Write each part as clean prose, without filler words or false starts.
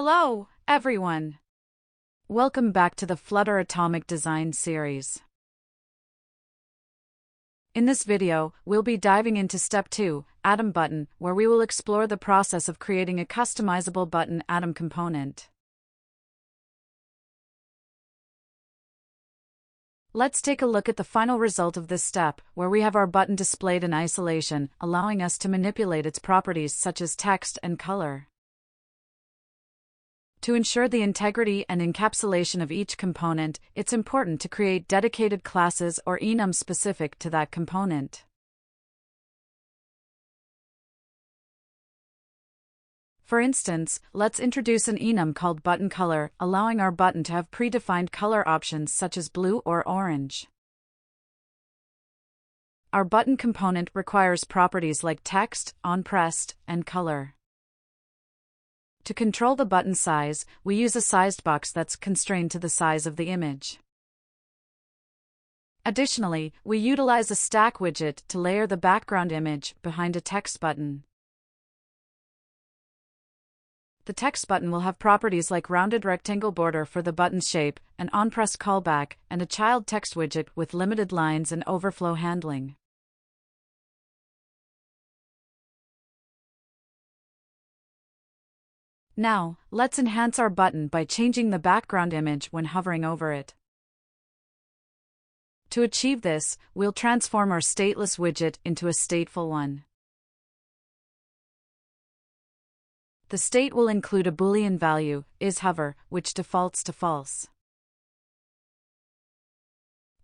Hello, everyone. Welcome back to the Flutter Atomic Design series. In this video, we'll be diving into Step 2, Atom Button, where we will explore the process of creating a customizable button atom component. Let's take a look at the final result of this step, where we have our button displayed in isolation, allowing us to manipulate its properties such as text and color. To ensure the integrity and encapsulation of each component, it's important to create dedicated classes or enums specific to that component. For instance, let's introduce an enum called button color, allowing our button to have predefined color options such as blue or orange. Our button component requires properties like text, onPressed, and color. To control the button size, we use a sized box that's constrained to the size of the image. Additionally, we utilize a stack widget to layer the background image behind a text button. The text button will have properties like rounded rectangle border for the button's shape, an onPressed callback, and a child text widget with limited lines and overflow handling. Now, let's enhance our button by changing the background image when hovering over it. To achieve this, we'll transform our stateless widget into a stateful one. The state will include a Boolean value, isHover, which defaults to false.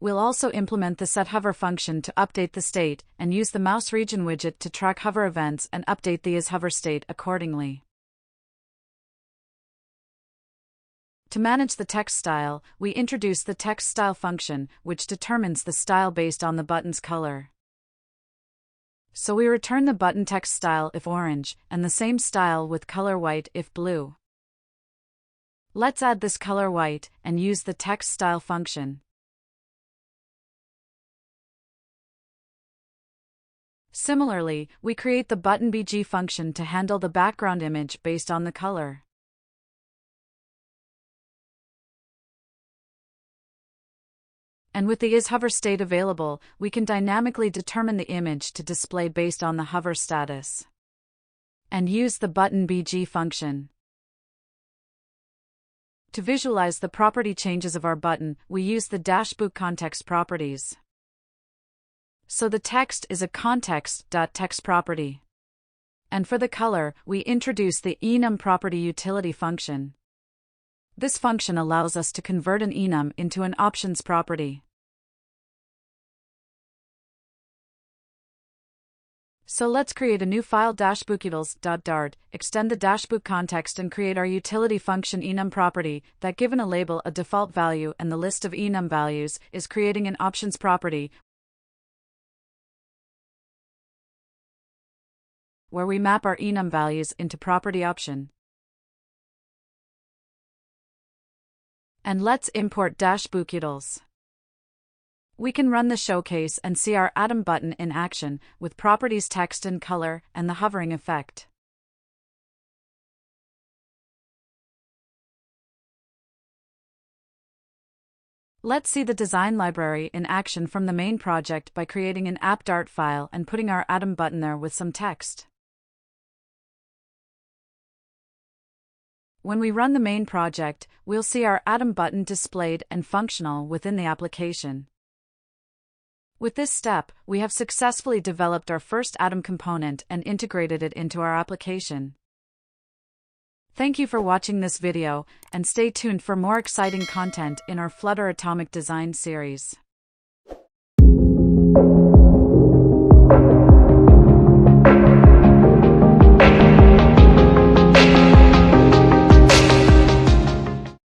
We'll also implement the setHover function to update the state, and use the mouse region widget to track hover events and update the isHover state accordingly. To manage the text style, we introduce the text style function, which determines the style based on the button's color. So we return the button text style if orange, and the same style with color white if blue. Let's add this color white, and use the text style function. Similarly, we create the button BG function to handle the background image based on the color. And with the isHover state available, we can dynamically determine the image to display based on the hover status. And use the button BG function. To visualize the property changes of our button, we use the dashbook context properties. So the text is a context.text property. And for the color, we introduce the enum property utility function. This function allows us to convert an enum into an options property. So let's create a new file dashbookutils.dart, extend the dashbook context and create our utility function enum property that, given a label, a default value, and the list of enum values, is creating an options property where we map our enum values into property option. And let's import dashbookutils. We can run the showcase and see our atom button in action, with properties text and color, and the hovering effect. Let's see the design library in action from the main project by creating an app.dart file and putting our atom button there with some text. When we run the main project, we'll see our atom button displayed and functional within the application. With this step, we have successfully developed our first atom component and integrated it into our application. Thank you for watching this video, and stay tuned for more exciting content in our Flutter Atomic Design series.